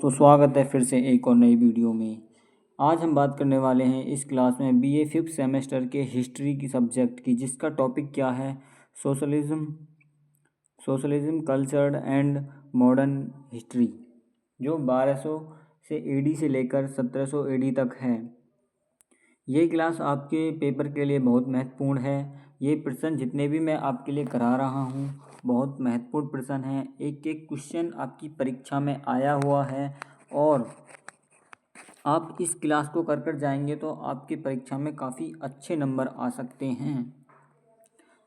दोस्तों, स्वागत है फिर से एक और नई वीडियो में। आज हम बात करने वाले हैं इस क्लास में बीए फिफ्थ सेमेस्टर के हिस्ट्री की सब्जेक्ट की, जिसका टॉपिक क्या है, socialism culture and modern history, जो 1200 से एडी से लेकर 1700 एडी तक है। ये क्लास आपके पेपर के लिए बहुत महत्वपूर्ण है। ये प्रश्न जितने भी मैं आपके लिए करा रहा हूँ बहुत महत्वपूर्ण प्रश्न हैं। एक एक क्वेश्चन आपकी परीक्षा में आया हुआ है और आप इस क्लास को कर कर जाएंगे तो आपकी परीक्षा में काफ़ी अच्छे नंबर आ सकते हैं।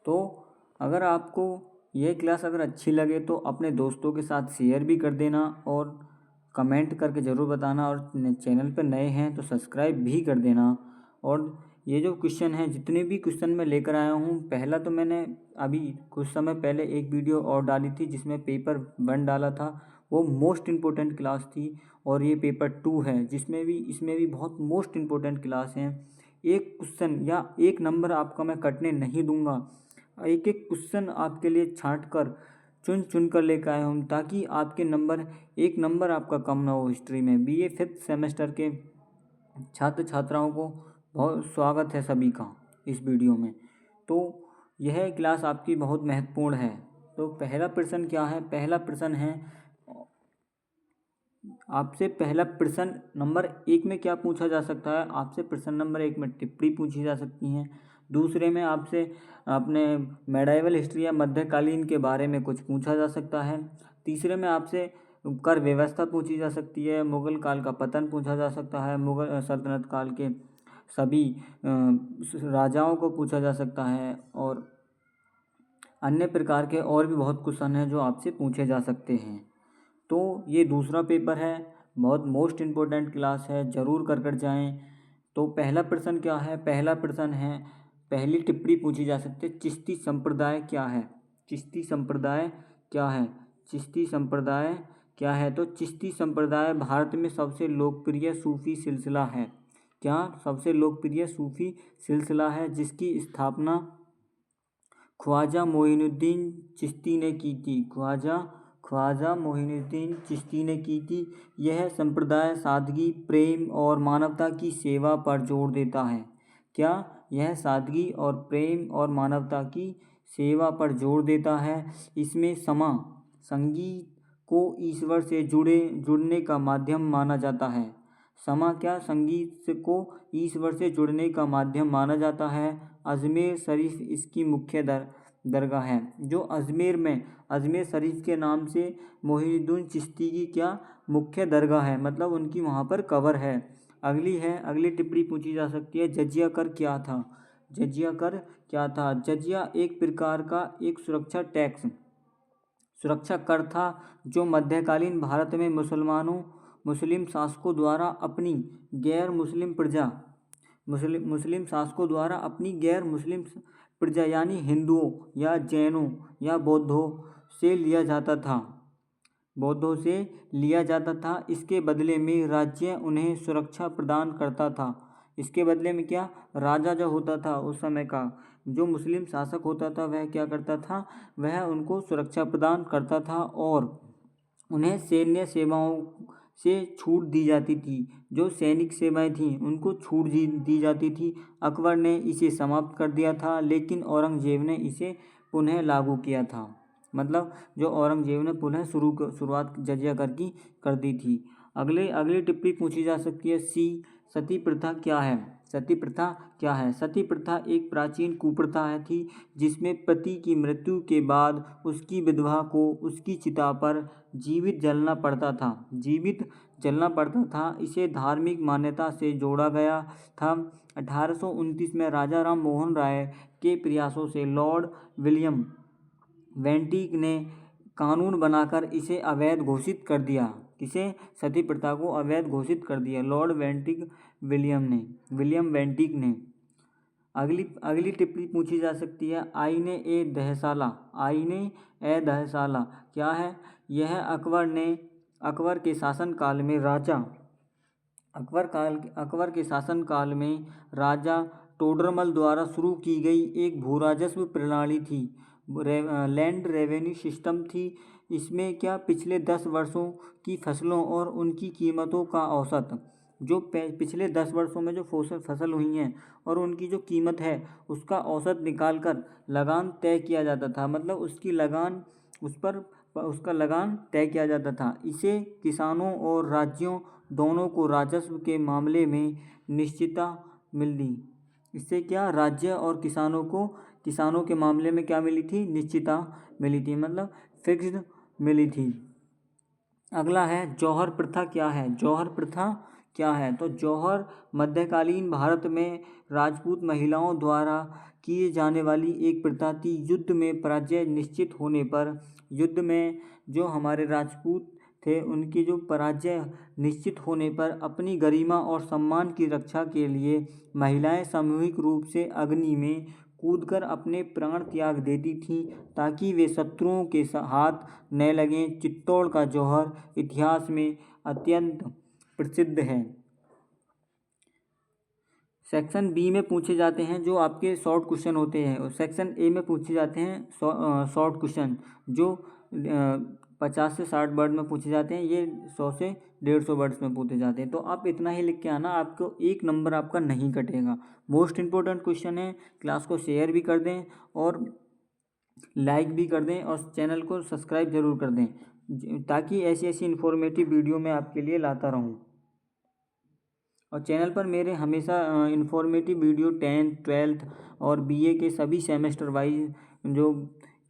तो अगर आपको यह क्लास अगर अच्छी लगे तो अपने दोस्तों के साथ शेयर भी कर देना और कमेंट करके ज़रूर बताना, और चैनल पर नए हैं तो सब्सक्राइब भी कर देना। और ये जो क्वेश्चन है, जितने भी क्वेश्चन मैं लेकर आया हूँ, पहला तो मैंने अभी कुछ समय पहले एक वीडियो और डाली थी जिसमें पेपर 1 डाला था, वो मोस्ट इम्पोर्टेंट क्लास थी। और ये पेपर 2 है इसमें भी बहुत मोस्ट इम्पोर्टेंट क्लास हैं। एक क्वेश्चन या एक नंबर आपका मैं कटने नहीं दूंगा। एक एक क्वेश्चन आपके लिए छांट कर चुन चुन कर लेकर आया हूँ, ताकि आपके नंबर एक नंबर आपका कम ना हो हिस्ट्री में। बीए फिफ्थ सेमेस्टर के छात्र छात्राओं को बहुत स्वागत है सभी का इस वीडियो में। तो यह क्लास आपकी बहुत महत्वपूर्ण है। तो पहला प्रश्न क्या है? पहला प्रश्न है आपसे, पहला प्रश्न नंबर 1 में क्या पूछा जा सकता है? आपसे प्रश्न नंबर 1 में टिप्पणी पूछी जा सकती हैं। दूसरे में आपसे अपने मेडाइवल हिस्ट्री या मध्यकालीन के बारे में कुछ पूछा जा सकता है। तीसरे में आपसे कर व्यवस्था पूछी जा सकती है। मुगल काल का पतन पूछा जा सकता है। मुगल सल्तनत काल के सभी राजाओं को पूछा जा सकता है। और अन्य प्रकार के और भी बहुत क्वेश्चन हैं जो आपसे पूछे जा सकते हैं। तो ये दूसरा पेपर है, बहुत मोस्ट इम्पोर्टेंट क्लास है, ज़रूर कर कर जाएँ। तो पहला प्रश्न क्या है? पहला प्रश्न है, पहली टिप्पणी पूछी जा सकती है, चिश्ती संप्रदाय क्या है? चिश्ती संप्रदाय क्या है? चिश्ती संप्रदाय क्या है? तो चिश्ती संप्रदाय भारत में सबसे लोकप्रिय सूफी सिलसिला है। क्या? सबसे लोकप्रिय सूफी सिलसिला है जिसकी स्थापना ख्वाजा मोइनुद्दीन चिश्ती ने की थी। ख्वाजा मोइनुद्दीन चिश्ती ने की थी। यह संप्रदाय सादगी, प्रेम और मानवता की सेवा पर जोर देता है। क्या? यह सादगी और प्रेम और मानवता की सेवा पर जोर देता है। इसमें संगीत को ईश्वर से जुड़ने का माध्यम माना जाता है। क्या? संगीत को ईश्वर से जुड़ने का माध्यम माना जाता है। अजमेर शरीफ इसकी मुख्य दरगाह है। जो अजमेर शरीफ के नाम से मोइनुद्दीन चिश्ती की क्या मुख्य दरगाह है, मतलब उनकी वहाँ पर कब्र है। अगली टिप्पणी पूछी जा सकती है, जजिया कर क्या था? जजिया कर क्या था? जजिया एक प्रकार का एक सुरक्षा कर था जो मध्यकालीन भारत में मुस्लिम शासकों द्वारा अपनी गैर मुस्लिम प्रजा यानी हिंदुओं या जैनों या बौद्धों से लिया जाता था। इसके बदले में राज्य उन्हें सुरक्षा प्रदान करता था। इसके बदले में क्या? राजा जो होता था उस समय का, जो मुस्लिम शासक होता था, वह क्या करता था? वह उनको सुरक्षा प्रदान करता था और उन्हें सैन्य सेवाओं से छूट दी जाती थी। जो सैनिक सेवाएं थीं उनको छूट दी जाती थी। अकबर ने इसे समाप्त कर दिया था, लेकिन औरंगजेब ने इसे पुनः लागू किया था। मतलब जो औरंगजेब ने पुनः शुरुआत जजिया कर की कर दी थी। अगली टिप्पणी पूछी जा सकती है, सती प्रथा क्या है? सती प्रथा क्या है? सती प्रथा एक प्राचीन कुप्रथा थी जिसमें पति की मृत्यु के बाद उसकी विधवा को उसकी चिता पर जीवित जलना पड़ता था। इसे धार्मिक मान्यता से जोड़ा गया था। 1829 में राजा राम मोहन राय के प्रयासों से लॉर्ड विलियम वेंटिक ने कानून बनाकर इसे अवैध घोषित कर दिया। किसे? सती प्रथा को अवैध घोषित कर दिया लॉर्ड विलियम वेंटिक ने। अगली टिप्पणी पूछी जा सकती है, आईने ए दहसाला क्या है? यह अकबर के शासनकाल में राजा टोडरमल द्वारा शुरू की गई एक भूराजस्व प्रणाली थी। लैंड रेवेन्यू सिस्टम थी। इसमें क्या पिछले 10 वर्षों की फसलों और उनकी कीमतों का औसत, जो पिछले 10 वर्षों में जो फसल हुई हैं और उनकी जो कीमत है उसका औसत निकाल कर लगान तय किया जाता था। मतलब उसकी लगान, उस पर उसका लगान तय किया जाता था। इसे किसानों और राज्यों दोनों को राजस्व के मामले में निश्चितता मिली। इससे क्या राज्य और किसानों के मामले में क्या मिली थी? निश्चितता मिली थी, मतलब फिक्स्ड मिली थी। अगला है जौहर प्रथा क्या है? जौहर प्रथा क्या है? तो जौहर मध्यकालीन भारत में राजपूत महिलाओं द्वारा किए जाने वाली एक प्रथा थी। युद्ध में पराजय निश्चित होने पर, युद्ध में जो हमारे राजपूत थे उनकी जो पराजय निश्चित होने पर अपनी गरिमा और सम्मान की रक्षा के लिए महिलाएं सामूहिक रूप से अग्नि में कूदकर अपने प्राण त्याग देती थीं ताकि वे शत्रुओं के हाथ न लगें। चित्तौड़ का जौहर इतिहास में अत्यंत प्रसिद्ध है। सेक्शन बी में पूछे जाते हैं जो आपके शॉर्ट क्वेश्चन होते हैं, और सेक्शन ए में पूछे जाते हैं शॉर्ट क्वेश्चन जो 50 से 60 वर्ड में पूछे जाते हैं। ये 100 से 150 वर्ड्स में पूछे जाते हैं। तो आप इतना ही लिख के आना, आपको 1 नंबर आपका नहीं कटेगा। मोस्ट इम्पोर्टेंट क्वेश्चन है। क्लास को शेयर भी कर दें और लाइक भी कर दें और चैनल को सब्सक्राइब जरूर कर दें ताकि ऐसी ऐसी इन्फॉर्मेटिव वीडियो मैं आपके लिए लाता रहूं। और चैनल पर मेरे हमेशा इन्फॉर्मेटिव वीडियो 10th 12th और बीए के सभी सेमेस्टर वाइज जो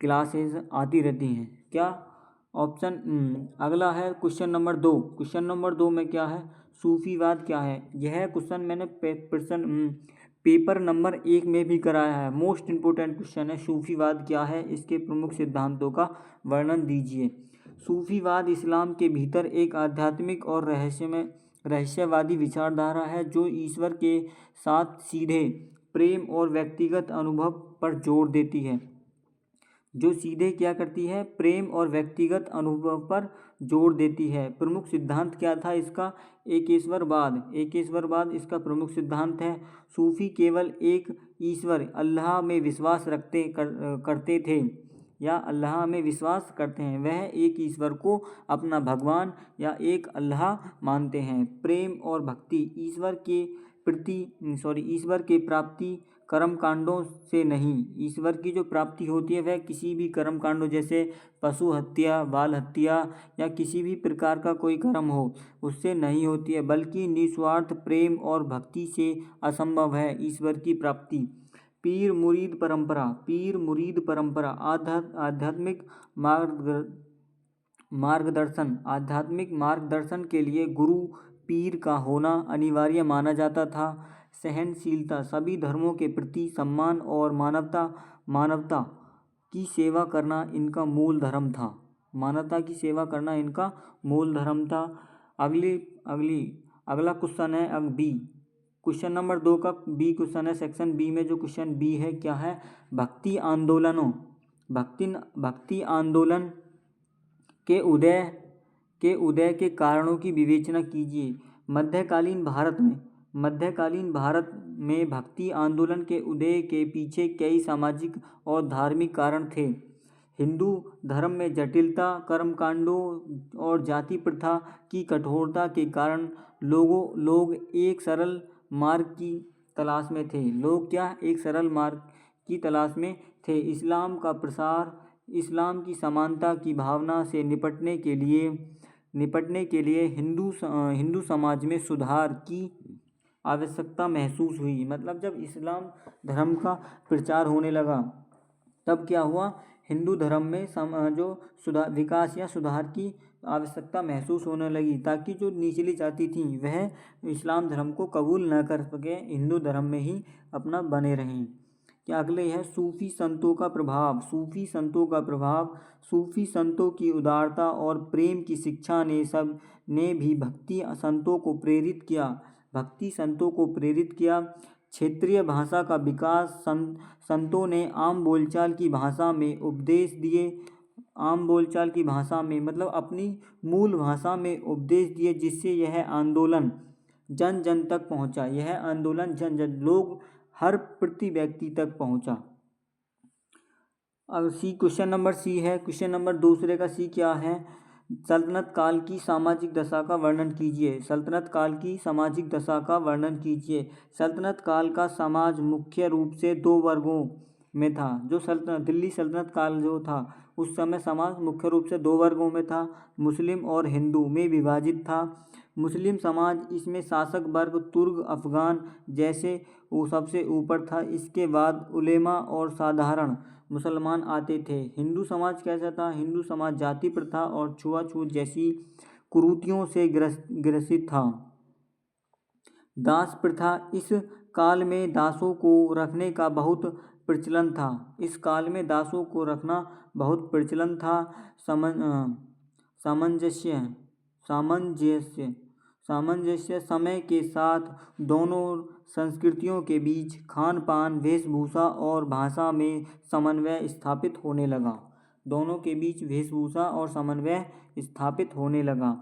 क्लासेस आती रहती हैं। क्या ऑप्शन अगला है क्वेश्चन नंबर 2। क्वेश्चन नंबर 2 में क्या है? सूफीवाद क्या है? यह क्वेश्चन मैंने पेपर नंबर 1 में भी कराया है। मोस्ट इम्पोर्टेंट क्वेश्चन है। सूफीवाद क्या है? इसके प्रमुख सिद्धांतों का वर्णन दीजिए। सूफीवाद इस्लाम के भीतर एक आध्यात्मिक और रहस्यवादी विचारधारा है जो ईश्वर के साथ सीधे प्रेम और व्यक्तिगत अनुभव पर जोर देती है। जो सीधे क्या करती है? प्रेम और व्यक्तिगत अनुभव पर जोर देती है। प्रमुख सिद्धांत क्या था इसका? एकेश्वरवाद इसका प्रमुख सिद्धांत है। सूफी केवल एक ईश्वर अल्लाह में विश्वास करते थे या अल्लाह में विश्वास करते हैं। वह एक ईश्वर को अपना भगवान या एक अल्लाह मानते हैं। प्रेम और भक्ति ईश्वर के प्राप्ति कर्म कांडों से नहीं। ईश्वर की जो प्राप्ति होती है वह किसी भी कर्म कांडों जैसे पशु हत्या, बाल हत्या या किसी भी प्रकार का कोई कर्म हो उससे नहीं होती है, बल्कि निस्वार्थ प्रेम और भक्ति से असंभव है ईश्वर की प्राप्ति। पीर मुरीद परंपरा आध्यात्मिक मार्गदर्शन के लिए गुरु पीर का होना अनिवार्य माना जाता था। सहनशीलता सभी धर्मों के प्रति सम्मान और मानवता की सेवा करना इनका मूल धर्म था। अगला क्वेश्चन है बी। क्वेश्चन नंबर 2 का बी क्वेश्चन है। सेक्शन बी में जो क्वेश्चन बी है क्या है? भक्ति आंदोलन के उदय के कारणों की विवेचना कीजिए। मध्यकालीन भारत में भक्ति आंदोलन के उदय के पीछे कई सामाजिक और धार्मिक कारण थे। हिंदू धर्म में जटिलता, कर्मकांडों और जाति प्रथा की कठोरता के कारण लोग एक सरल मार्ग की तलाश में थे। एक सरल मार्ग की तलाश में थे। इस्लाम का प्रसार, इस्लाम की समानता की भावना से निपटने के लिए हिंदू समाज में सुधार की आवश्यकता महसूस हुई। मतलब जब इस्लाम धर्म का प्रचार होने लगा तब क्या हुआ? हिंदू धर्म में विकास या सुधार की आवश्यकता महसूस होने लगी ताकि जो निचली जाति थी वह इस्लाम धर्म को कबूल न कर सके, हिंदू धर्म में ही अपना बने रहें। क्या अगले है सूफी संतों का प्रभाव। सूफी संतों की उदारता और प्रेम की शिक्षा ने भी भक्ति संतों को प्रेरित किया। क्षेत्रीय भाषा का विकास, संतों ने आम बोलचाल की भाषा में उपदेश दिए। मतलब अपनी मूल भाषा में उपदेश दिए जिससे यह आंदोलन जन जन तक पहुंचा। लोग हर प्रति व्यक्ति तक पहुंचा। अब क्वेश्चन नंबर सी है। क्वेश्चन नंबर दूसरे का सी क्या है? सल्तनत काल की सामाजिक दशा का वर्णन कीजिए। सल्तनत काल की सामाजिक दशा का वर्णन कीजिए। सल्तनत काल का समाज मुख्य रूप से दो वर्गों में था। जो दिल्ली सल्तनत काल जो था उस समय समाज मुख्य रूप से दो वर्गों में था, मुस्लिम और हिंदू में विभाजित था। मुस्लिम समाज, इसमें शासक वर्ग तुर्क अफगान जैसे वो सबसे ऊपर था। इसके बाद उलेमा और साधारण मुसलमान आते थे। हिंदू समाज कैसा था? हिंदू समाज जाति प्रथा और छुआछूत जैसी कुरीतियों से ग्रसित था। दास प्रथा, इस काल में दासों को रखने का बहुत प्रचलन था। इस काल में दासों को रखना बहुत प्रचलन था। सामंजस्य सामंजस्य सामंजस्य समय के साथ दोनों संस्कृतियों के बीच खान पान, वेशभूषा और भाषा में समन्वय स्थापित होने लगा। दोनों के बीच वेशभूषा और समन्वय स्थापित होने लगा।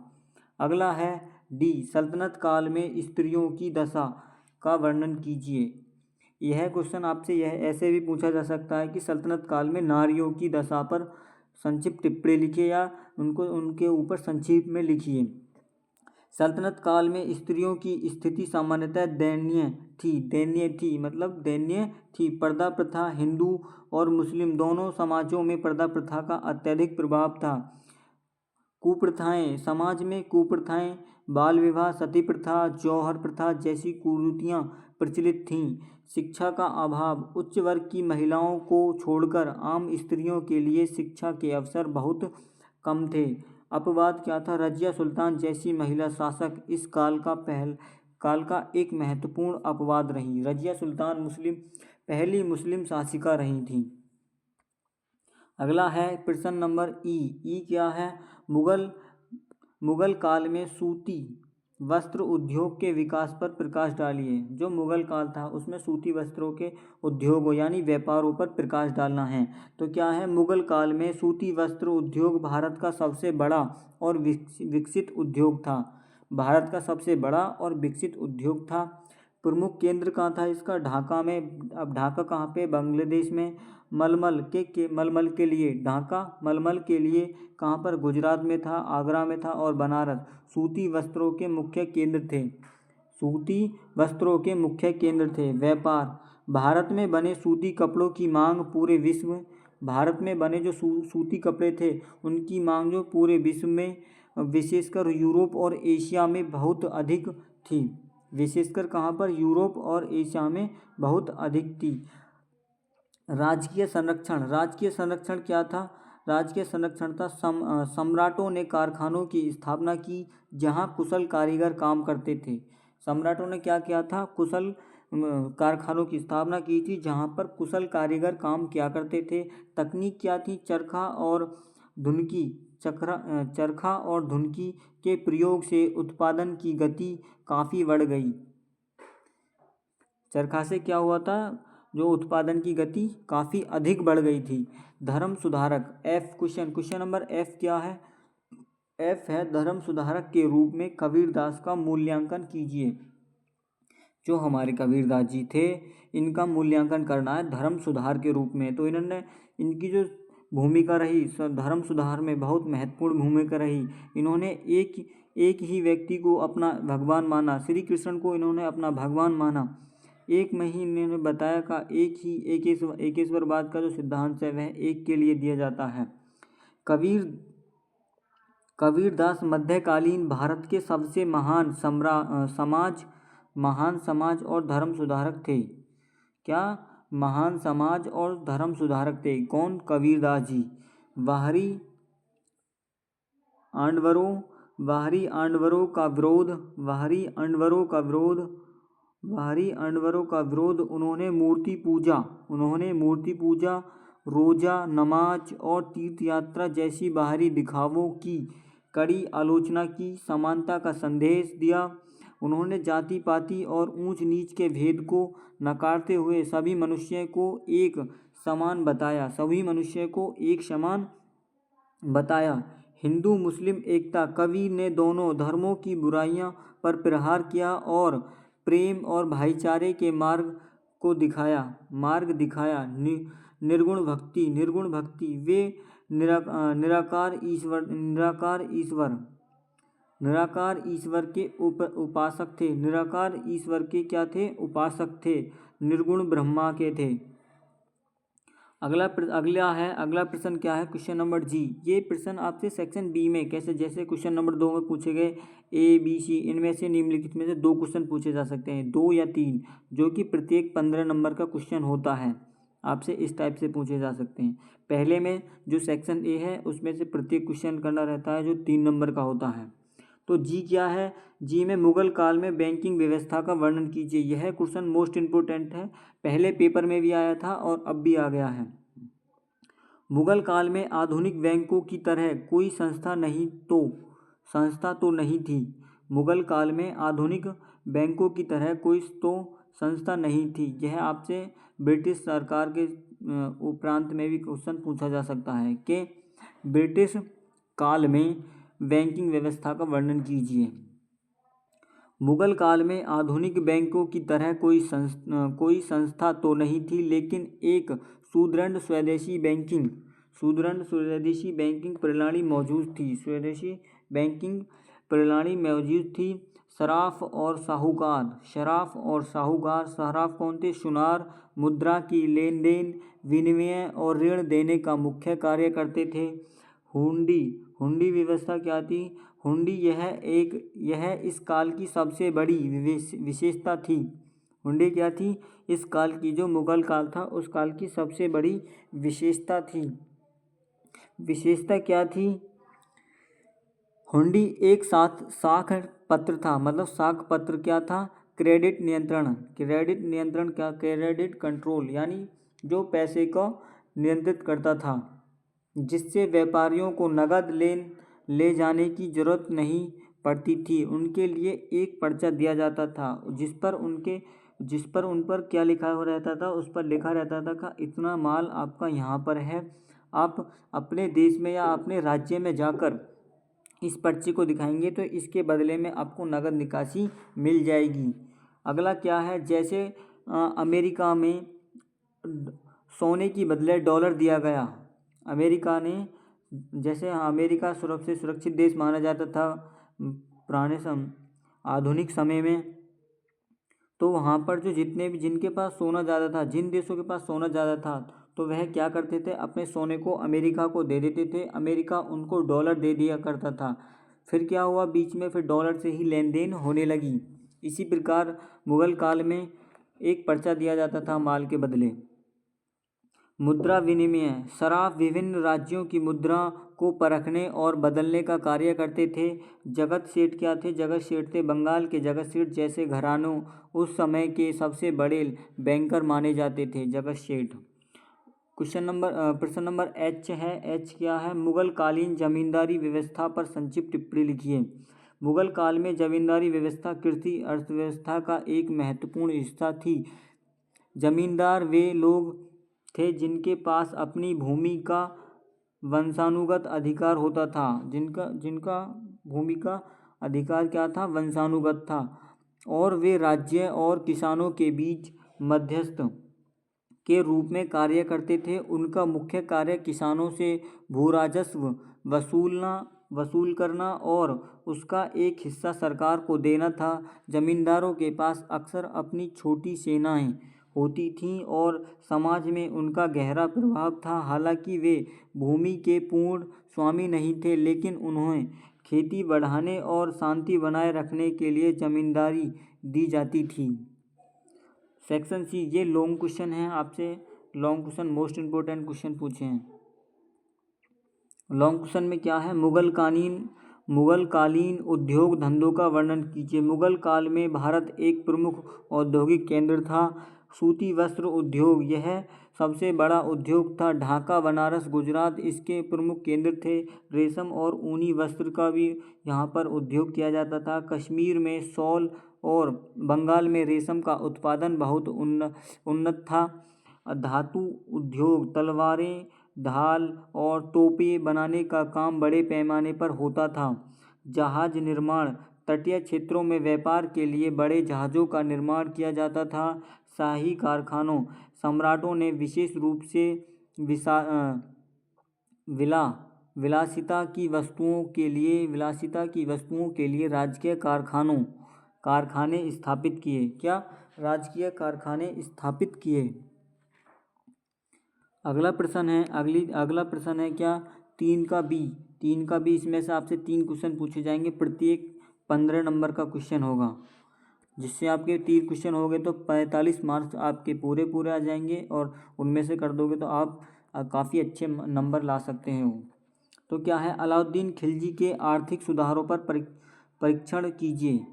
अगला है डी, सल्तनत काल में स्त्रियों की दशा का वर्णन कीजिए। यह क्वेश्चन आपसे यह ऐसे भी पूछा जा सकता है कि सल्तनत काल में नारियों की दशा पर संक्षिप्त टिप्पणी लिखिए या उनके ऊपर संक्षिप्त में लिखिए। सल्तनत काल में स्त्रियों की स्थिति सामान्यतः दयनीय थी मतलब दयनीय थी। पर्दा प्रथा, हिंदू और मुस्लिम दोनों समाजों में पर्दा प्रथा का अत्यधिक प्रभाव था। कुप्रथाएं, समाज में कुप्रथाएं, बाल विवाह, सती प्रथा, जौहर प्रथा जैसी कुरीतियां प्रचलित थीं। शिक्षा का अभाव, उच्च वर्ग की महिलाओं को छोड़कर आम स्त्रियों के लिए शिक्षा के अवसर बहुत कम थे। अपवाद क्या था? रजिया सुल्तान जैसी महिला शासक इस काल का एक महत्वपूर्ण अपवाद रही। रजिया सुल्तान पहली मुस्लिम शासिका रही थी। अगला है प्रश्न नंबर ई क्या है? मुगल काल में सूती वस्त्र उद्योग के विकास पर प्रकाश डालिए। जो मुगल काल था उसमें सूती वस्त्रों के उद्योगों यानी व्यापारों पर प्रकाश डालना है। तो क्या है? मुगल काल में सूती वस्त्र उद्योग भारत का सबसे बड़ा और विकसित उद्योग था। भारत का सबसे बड़ा और विकसित उद्योग था। प्रमुख केंद्र कहाँ था इसका? ढाका में। अब ढाका कहाँ पे? बांग्लादेश में। मलमल के लिए ढाका, मलमल के लिए कहाँ पर? गुजरात में था, आगरा में था और बनारस सूती वस्त्रों के मुख्य केंद्र थे। सूती वस्त्रों के मुख्य केंद्र थे। व्यापार, भारत में बने सूती कपड़ों की मांग पूरे विश्व भारत में बने जो सूती कपड़े थे उनकी मांग जो पूरे विश्व में विशेषकर यूरोप और एशिया में बहुत अधिक थी। विशेषकर कहाँ पर? यूरोप और एशिया में बहुत अधिक थी। राजकीय संरक्षण क्या था? राजकीय संरक्षण था सम्राटों ने कारखानों की स्थापना की जहां कुशल कारीगर काम करते थे। सम्राटों ने क्या किया था? कुशल कारखानों की स्थापना की थी जहां पर कुशल कारीगर काम किया करते थे। तकनीक क्या थी? चरखा और धुनकी के प्रयोग से उत्पादन की गति काफ़ी बढ़ गई। चरखा से क्या हुआ था? जो उत्पादन की गति काफ़ी अधिक बढ़ गई थी। धर्म सुधारक, क्वेश्चन नंबर एफ क्या है? एफ है धर्म सुधारक के रूप में कबीरदास का मूल्यांकन कीजिए। जो हमारे कबीरदास जी थे इनका मूल्यांकन करना है धर्म सुधार के रूप में। तो इनकी जो भूमिका रही धर्म सुधार में बहुत महत्वपूर्ण भूमिका रही। इन्होंने एक ही व्यक्ति को अपना भगवान माना। श्री कृष्ण को इन्होंने अपना भगवान माना। एक महीने ने बताया का एकेश्वरवाद का जो सिद्धांत है वह एक के लिए दिया जाता है। कबीरदास मध्यकालीन भारत के सबसे महान समाज और धर्म सुधारक थे। क्या? महान समाज और धर्म सुधारक थे। कौन? कबीरदास जी। बाहरी आंडवरों का विरोध उन्होंने मूर्ति पूजा, रोजा, नमाज और तीर्थ यात्रा जैसी बाहरी दिखावों की कड़ी आलोचना की। समानता का संदेश दिया। उन्होंने जाति पाति और ऊंच नीच के भेद को नकारते हुए सभी मनुष्य को एक समान बताया। हिंदू मुस्लिम एकता, कवि ने दोनों धर्मों की बुराइयों पर प्रहार किया और प्रेम और भाईचारे के मार्ग दिखाया। निर्गुण भक्ति वे निराकार ईश्वर के उपासक थे। निराकार ईश्वर के क्या थे? उपासक थे। निर्गुण ब्रह्मा के थे। अगला प्रश्न क्या है? क्वेश्चन नंबर जी। ये प्रश्न आपसे सेक्शन बी में कैसे, जैसे क्वेश्चन नंबर 2 में पूछे गए ए बी सी, इनमें से निम्नलिखित में से 2 क्वेश्चन पूछे जा सकते हैं, 2 या 3, जो कि प्रत्येक 15 नंबर का क्वेश्चन होता है। आपसे इस टाइप से पूछे जा सकते हैं। पहले में जो सेक्शन ए है उसमें से प्रत्येक क्वेश्चन करना रहता है जो 3 नंबर का होता है। तो जी क्या है? जी में मुगल काल में बैंकिंग व्यवस्था का वर्णन कीजिए। यह क्वेश्चन मोस्ट इम्पोर्टेंट है, पहले पेपर में भी आया था और अब भी आ गया है। मुगल काल में आधुनिक बैंकों की तरह कोई संस्था तो नहीं थी। मुगल काल में आधुनिक बैंकों की तरह कोई तो संस्था नहीं थी। यह आपसे ब्रिटिश सरकार के उपरांत में भी क्वेश्चन पूछा जा सकता है कि ब्रिटिश काल में बैंकिंग व्यवस्था का वर्णन कीजिए। मुगल काल में आधुनिक बैंकों की तरह कोई संस्था तो नहीं थी, लेकिन एक सुदृढ़ स्वदेशी बैंकिंग प्रणाली मौजूद थी। सराफ और साहूकार सराफ कौन थे? सुनार मुद्रा की लेन देन, विनिमय और ऋण देने का मुख्य कार्य करते थे। हुंडी व्यवस्था क्या थी? हुंडी यह इस काल की सबसे बड़ी विशेषता थी। हुंडी क्या थी? इस काल की, जो मुगल काल था उस काल की सबसे बड़ी विशेषता थी। विशेषता क्या थी? हुंडी एक साख पत्र था। मतलब साख पत्र क्या था? क्रेडिट कंट्रोल, यानी जो पैसे को नियंत्रित करता था, जिससे व्यापारियों को नगद ले जाने की जरूरत नहीं पड़ती थी। उनके लिए एक पर्चा दिया जाता था जिस पर उन पर क्या लिखा हुआ रहता था? उस पर लिखा रहता था कि इतना माल आपका यहाँ पर है, आप अपने देश में या अपने राज्य में जाकर इस पर्ची को दिखाएंगे तो इसके बदले में आपको नगद निकासी मिल जाएगी। अगला क्या है? जैसे अमेरिका में सोने की बदले डॉलर दिया गया। अमेरिका सुरक्षित देश माना जाता था आधुनिक समय में। तो वहाँ पर जो जिनके पास सोना ज़्यादा था, जिन देशों के पास सोना ज़्यादा था, तो वह क्या करते थे? अपने सोने को अमेरिका को दे देते थे। अमेरिका उनको डॉलर दे दिया करता था। फिर क्या हुआ? बीच में फिर डॉलर से ही लेन देन होने लगी। इसी प्रकार मुगल काल में एक पर्चा दिया जाता था माल के बदले। मुद्रा विनिमय सराफ विभिन्न राज्यों की मुद्रा को परखने और बदलने का कार्य करते थे। जगत सेठ क्या थे? जगत सेठ थे बंगाल के जगत सेठ जैसे घरानों उस समय के सबसे बड़े बैंकर माने जाते थे, जगत सेठ। प्रश्न नंबर एच है। एच क्या है? मुगल कालीन जमींदारी व्यवस्था पर संक्षिप्त टिप्पणी लिखिए। मुगल काल में जमींदारी व्यवस्था कृषि अर्थव्यवस्था का एक महत्वपूर्ण हिस्सा थी। जमींदार वे लोग थे जिनके पास अपनी भूमि का वंशानुगत अधिकार होता था। जिनका भूमि का अधिकार क्या था? वंशानुगत था। और वे राज्य और किसानों के बीच मध्यस्थ के रूप में कार्य करते थे। उनका मुख्य कार्य किसानों से भूराजस्व वसूल करना और उसका एक हिस्सा सरकार को देना था। जमींदारों के पास अक्सर अपनी छोटी सेनाएं होती थीं और समाज में उनका गहरा प्रभाव था। हालांकि वे भूमि के पूर्ण स्वामी नहीं थे, लेकिन उन्हें खेती बढ़ाने और शांति बनाए रखने के लिए जमींदारी दी जाती थी। सेक्शन सी, ये लॉन्ग क्वेश्चन है, आपसे long question most important question पूछे हैं। लॉन्ग क्वेश्चन में क्या है? मुगल कालीन उद्योग धंधों का वर्णन कीजिए। मुगल काल में भारत एक प्रमुख औद्योगिक केंद्र था। सूती वस्त्र उद्योग यह सबसे बड़ा उद्योग था। ढाका, बनारस, गुजरात इसके प्रमुख केंद्र थे। रेशम और ऊनी वस्त्र का भी यहाँ पर उद्योग किया जाता था। कश्मीर में शॉल और बंगाल में रेशम का उत्पादन बहुत उन्नत था। धातु उद्योग तलवारें, ढाल और तोपें बनाने का काम बड़े पैमाने पर होता था। जहाज निर्माण तटीय क्षेत्रों में व्यापार के लिए बड़े जहाज़ों का निर्माण किया जाता था। शाही कारखानों सम्राटों ने विशेष रूप से विसा विला विलासिता की वस्तुओं के लिए राजकीय कारखाने स्थापित किए। क्या? राजकीय कारखाने स्थापित किए। अगला प्रश्न है क्या? 3 का बी। इसमें से आपसे 3 क्वेश्चन पूछे जाएंगे, प्रत्येक 15 नंबर का क्वेश्चन होगा, जिससे आपके 3 क्वेश्चन हो गए तो 45 मार्क्स आपके पूरे आ जाएंगे, और उनमें से कर दोगे तो आप काफ़ी अच्छे नंबर ला सकते हो। तो क्या है? अलाउद्दीन खिलजी के आर्थिक सुधारों पर परीक्षण कीजिए।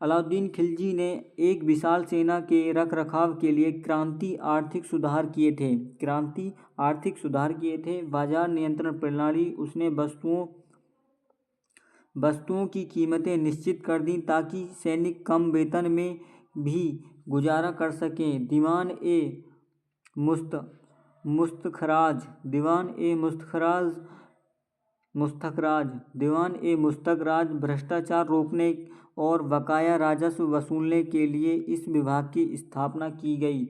अलाउद्दीन खिलजी ने एक विशाल सेना के रखरखाव के लिए क्रांति आर्थिक सुधार किए थे। बाजार नियंत्रण प्रणाली, उसने वस्तुओं की कीमतें निश्चित कर दी ताकि सैनिक कम वेतन में भी गुजारा कर सकें। दीवान ए मुस्तखराज भ्रष्टाचार रोकने और बकाया राजस्व वसूलने के लिए इस विभाग की स्थापना की गई।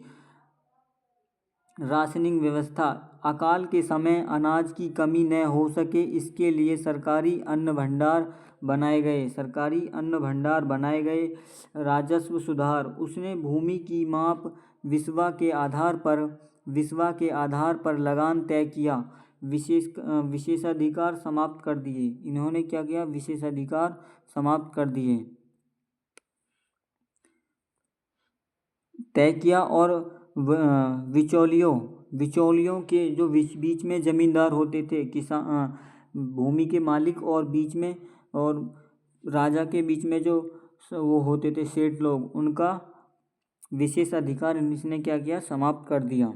राशनिंग व्यवस्था, अकाल के समय अनाज की कमी न हो सके इसके लिए सरकारी अन्न भंडार बनाए गए। राजस्व सुधार, उसने भूमि की माप विस्वा के आधार पर लगान तय किया। विशेषाधिकार समाप्त कर दिए। इन्होंने क्या किया? विशेषाधिकार समाप्त कर दिए, तय किया। और बिचौलियों के जो बीच में जमींदार होते थे, किसान, भूमि के मालिक, और बीच में और राजा के बीच में जो वो होते थे सेठ लोग, उनका विशेष अधिकार इसने क्या किया? समाप्त कर दिया।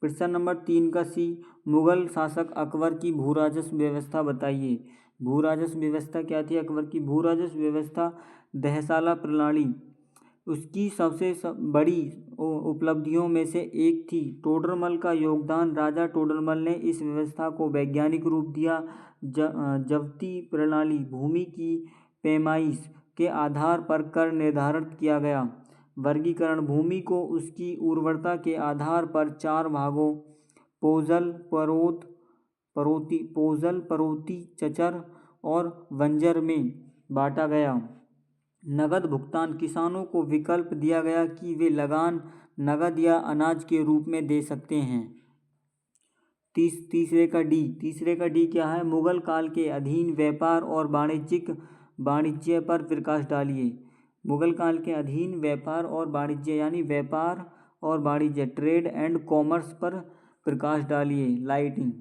प्रश्न नंबर 3 का सी, मुगल शासक अकबर की भू राजस्व व्यवस्था बताइए। भू राजस्व व्यवस्था क्या थी अकबर की? भू राजस्व व्यवस्था दहसाला प्रणाली उसकी सबसे बड़ी उपलब्धियों में से एक थी। टोडरमल का योगदान, राजा टोडरमल ने इस व्यवस्था को वैज्ञानिक रूप दिया। जब्ती प्रणाली, भूमि की पैमाइश के आधार पर कर निर्धारित किया गया। वर्गीकरण, भूमि को उसकी उर्वरता के आधार पर 4 भागों पोजल, परोती, चचर और बंजर में बांटा गया। नगद भुगतान, किसानों को विकल्प दिया गया कि वे लगान नगद या अनाज के रूप में दे सकते हैं। तीसरे का डी क्या है? मुगल काल के अधीन व्यापार और वाणिज्य पर प्रकाश डालिए। मुगल काल के अधीन व्यापार और वाणिज्य, यानी व्यापार और वाणिज्य, ट्रेड एंड कॉमर्स पर प्रकाश डालिए। लाइटिंग,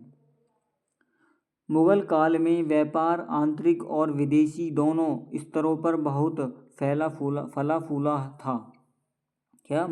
मुगल काल में व्यापार आंतरिक और विदेशी दोनों स्तरों पर बहुत फला फूला था। क्या?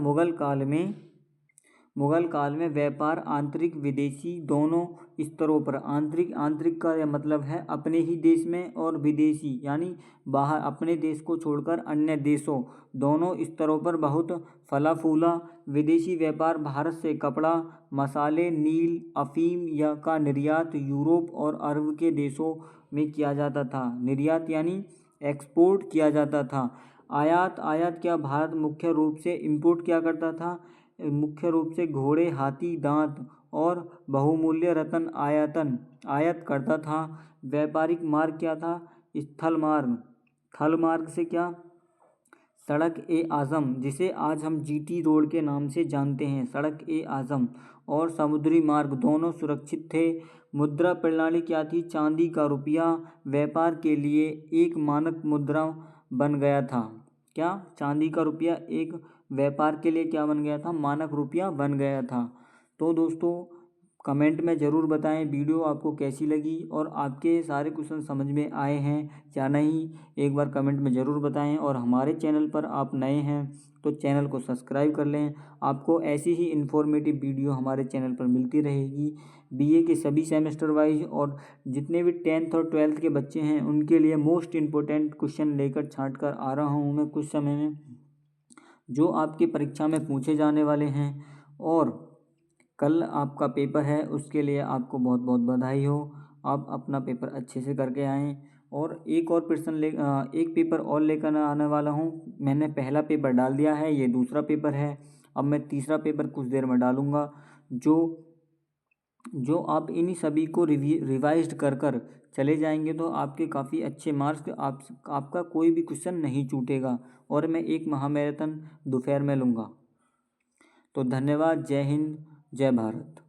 मुगल काल में व्यापार आंतरिक विदेशी दोनों स्तरों पर, आंतरिक का यह मतलब है अपने ही देश में, और विदेशी यानी बाहर, अपने देश को छोड़कर अन्य देशों, दोनों स्तरों पर बहुत फला फूला। विदेशी व्यापार, भारत से कपड़ा, मसाले, नील, अफीम का निर्यात यूरोप और अरब के देशों में किया जाता था। निर्यात यानी एक्सपोर्ट किया जाता था। आयात क्या? भारत मुख्य रूप से इंपोर्ट क्या करता था? मुख्य रूप से घोड़े, हाथी दांत और बहुमूल्य रत्न आयात करता था। व्यापारिक मार्ग क्या था? थल मार्ग से क्या? सड़क ए आज़म, जिसे आज हम जीटी रोड के नाम से जानते हैं, सड़क ए आज़म, और समुद्री मार्ग दोनों सुरक्षित थे। मुद्रा प्रणाली क्या थी? चांदी का रुपया व्यापार के लिए एक मानक मुद्रा बन गया था। क्या? चांदी का रुपया एक व्यापार के लिए क्या बन गया था? मानक रुपया बन गया था। तो दोस्तों कमेंट में ज़रूर बताएं वीडियो आपको कैसी लगी और आपके सारे क्वेश्चन समझ में आए हैं या नहीं, एक बार कमेंट में ज़रूर बताएं। और हमारे चैनल पर आप नए हैं तो चैनल को सब्सक्राइब कर लें। आपको ऐसी ही इन्फॉर्मेटिव वीडियो हमारे चैनल पर मिलती रहेगी। बीए के सभी सेमेस्टर वाइज और जितने भी 10th और 12th के बच्चे हैं उनके लिए मोस्ट इम्पोर्टेंट क्वेश्चन लेकर छाँट कर आ रहा हूँ मैं कुछ समय में, जो आपकी परीक्षा में पूछे जाने वाले हैं। और कल आपका पेपर है, उसके लिए आपको बहुत बहुत बधाई हो। आप अपना पेपर अच्छे से करके आएँ। और एक पेपर और लेकर आने वाला हूँ। मैंने पहला पेपर डाल दिया है, ये दूसरा पेपर है। अब मैं तीसरा पेपर कुछ देर में डालूँगा, जो जो आप इन्हीं सभी को रिवाइज्ड कर कर चले जाएंगे तो आपके काफ़ी अच्छे मार्क्स, आपका कोई भी क्वेश्चन नहीं छूटेगा और मैं एक महामैराथन दोपहर में लूँगा। तो धन्यवाद। जय हिंद, जय भारत।